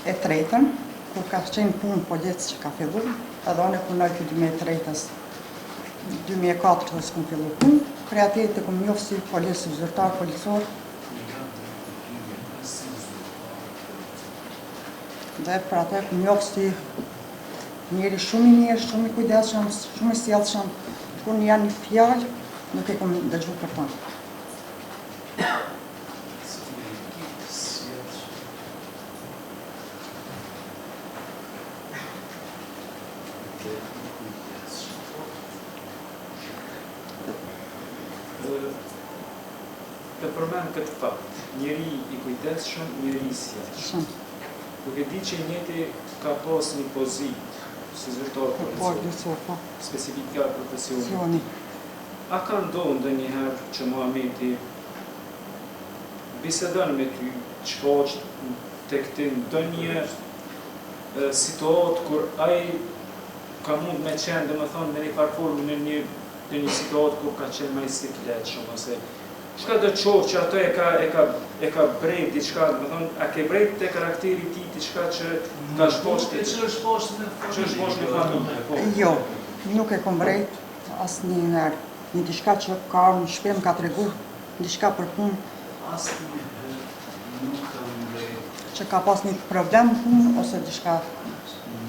e tretën, kur ka qenë punë policë që ka fillu, edhe unë punoj për 2003-ës, 2004-ës këmë fillu punë, për atje të këmë njofë si policë, zyrtar, policor. Dhe për atë këmë njofë si njeri shumë i mirë, shumë i kujdesshëm, shumë i sjellshëm, kur janë një fjalë, nuk e kam dëgjuar për ta. Të përmend këtë fakt, njeri i kujdesshëm, njeri i sjellshëm. Duke di që njëti ka pas një pozitë si zyrtar policor, specifika profesioni. A ka ndonë ndonjëherë që Muhameti bisedon me ty, shkoq tek ti ndonjë situatë kur ai ka mund me qenë, domethënë me një farformë në një situatë kur ka qenë më i sikletshëm ose çka do të qoftë që ato e ka brejt diçka, domethënë a ke brejt te karakteri i tij diçka që ka shposhtë në familje. Jo, nuk e kam brejt asnjëherë. Një diçka që ka në shtëpi ka tregu, diçka për punë. Asnjëherë nuk kam brejt. Që ka pas një problem punë ose diçka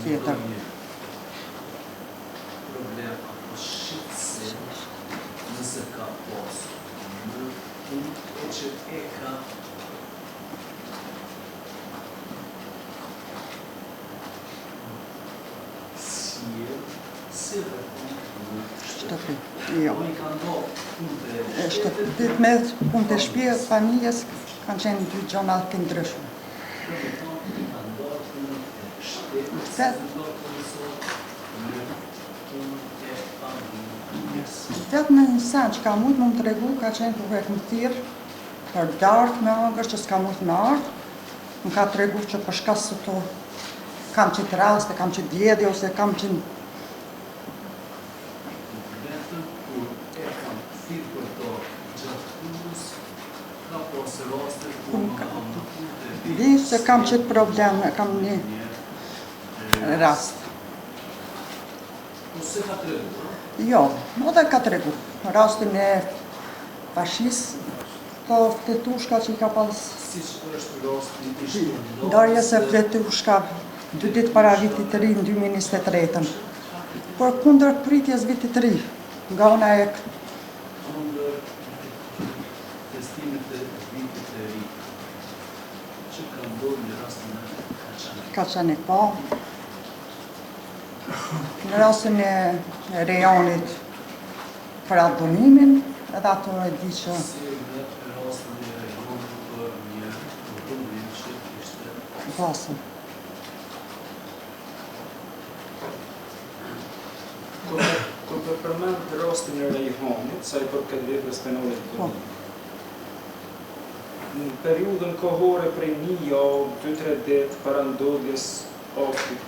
tjetër. Problem apo shitse nëse ka pas. Që e ka si dhe shtëpi. Jo. Shtëpi me punë të shtëpisë, familjes, kanë qenë dy gjëra të ndryshme. Vetë në një sen që ka mujtë më të regu, ka qenë kur e këmë thirë për darkë me angër që s'ka mujtë me ardhë, më ka të regu që për shka së to kam qitë raste, kam qitë djedi, ose kam qitë... Vetëm kur e kam thirë për to gjatë punës, ka posë raste kur më kam në punë të Di se kam qitë probleme, kam një rast. Ose ka të regu, Jo, më dhe ka të regu. Rastin e fashisë, të fletushka që i ka pas... si që është rasti i shtunë. Ndarjes e fletushka 2 ditë para vitit të ri në 2023. Por kundër pritjes vitit të ri, nga ona e... Kundër festimet e vitit të ri, që ka ndodhur në rastin e Kaçanik, po. Në rastin e rejonit për adonimin, edhe ato e di që... Si në rastin e rejonit për një adonim që ishte... Pasën. Kur përmend rastin e rejonit, sa i përket veprës penale të adonimit, në periudhën kohore prej 1 javë, 2-3 ditë para ndodhjes aktit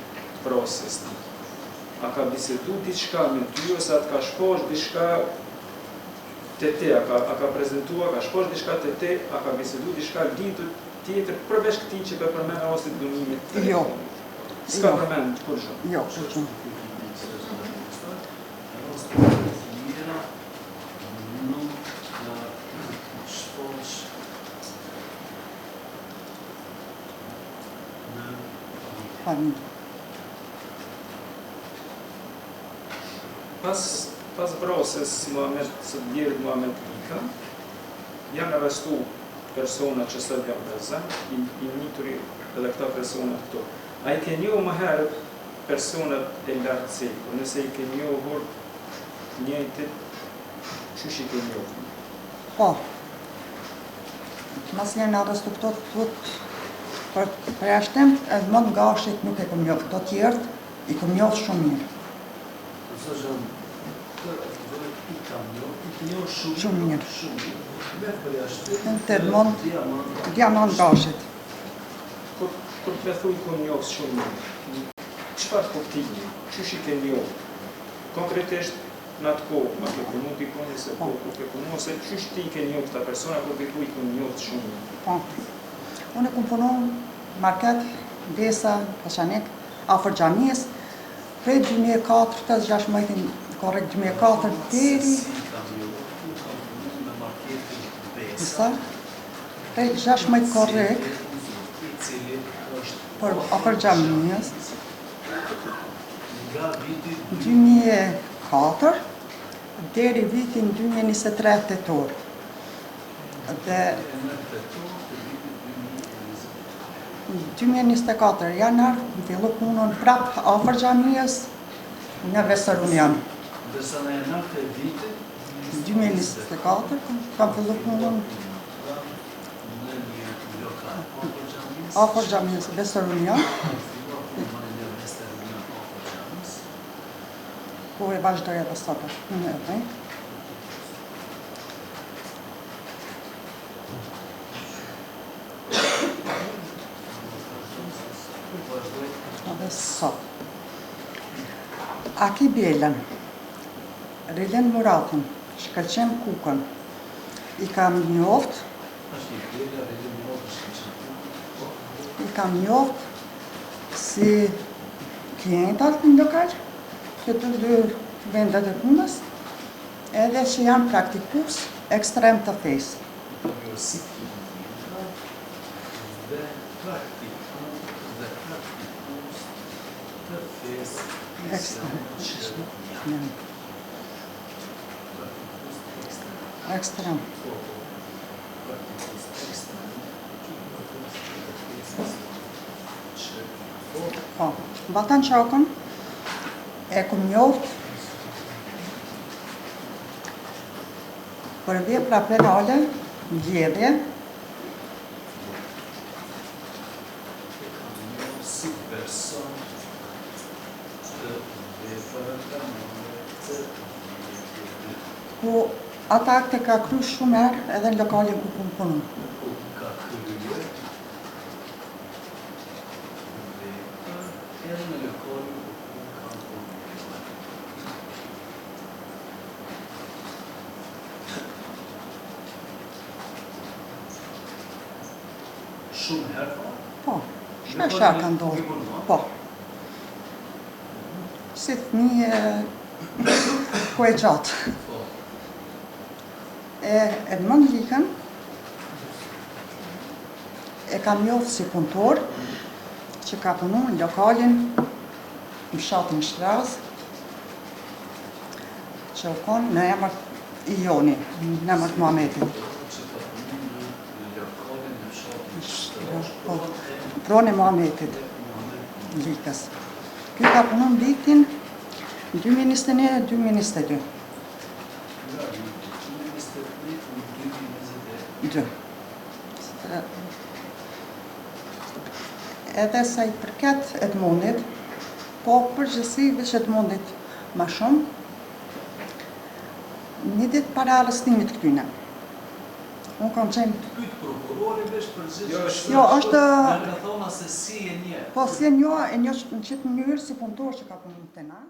procesi. A ka bisedu diçka me ty, ose atë ka shposh diçka të te, a ka prezentua, ka shposh diçka të te, a ka bisedu diçka lidhur tjetër, përveç këtij që ka përmend rastin e dënimit të Jo. S'ka përmend kur gjë. Jo, kur gjë. Familje. Pas vrasjes së djerit Muhamet Lika, janë arrestu persona që sot janë prezent, i njituri edhe këta persona këto. A i ke njohur më herët personat e lartë cekë, nëse i ke njohur njëjtit, qysh i ke njohur? Po. Mas njerë në arrestu këto për jashtem, edhe më nga ashtet nuk e kom njohë. Këto tjertë i kom njohë shumë mirë. Shumë mirë. Të edmon, diamant nga ashtet. Kur të thuj kom njohë shumë mirë, çfarë kuptimi, qysh i ke njohur? Konkretisht në atë kohë, ma ke punu t'i koni se po ku ke punu, ose qysh ti ke njohur këta persona kur t'i thuj kom njohur shumë mirë? Po. Unë e kom punu market Desa, Pashanik, afër xhamisë, prej 2004, 16 korrekt 2004 deri sa prej 16 korrekt për afër xhamisë, 2004 deri vitin 2023 tetor. Dhe 2024 janar fillu punën prap afër xhamisë në Vesër Union. Ndërsa në janar të vitit 2024 kam fillu punën në një lokal afër xhamisë Vesër Union, ku e vazhdoj edhe sot. Edhe sot. Aki Bjelën, Rilen Muratën, Shkëlqen Kukën, i kam njoft si klientat në lokal, këto dy vendet e punës, edhe që janë praktikus ekstrem të fesë. Ekstrem. Po, Batan Qakën e kum njoft për vepra penale, zgjedhje, si person të veprave penale të ku ata akte ka kry shumë herë edhe në lokalin ku punon. ka kryer vepra edhe në lokalin ku ka punuar. Shumë herë po. Po, shpesha ka ndodhur. Po. Si fëmijë ku e gjatë. Po. Edmond Likën e kam njoft si punëtor që ka punu në lokalin në fshatin Shtraz, që u konë në emër i Joni, në emër të Muhametit. Prone Muhametit, Likës. Ky ka punu në vitin 2021-2022. Edhe sa i përket Edmondit, po përgjithësi veç Edmondit ma shumë, një ditë para arrestimit këtyne. Unë kam qenë... Pyet prokurori vesh përgjithësisht. Jo, është... Nga thona se si e nje. Po, si e njo në qitë mënyrë si punëtor që ka punu të na.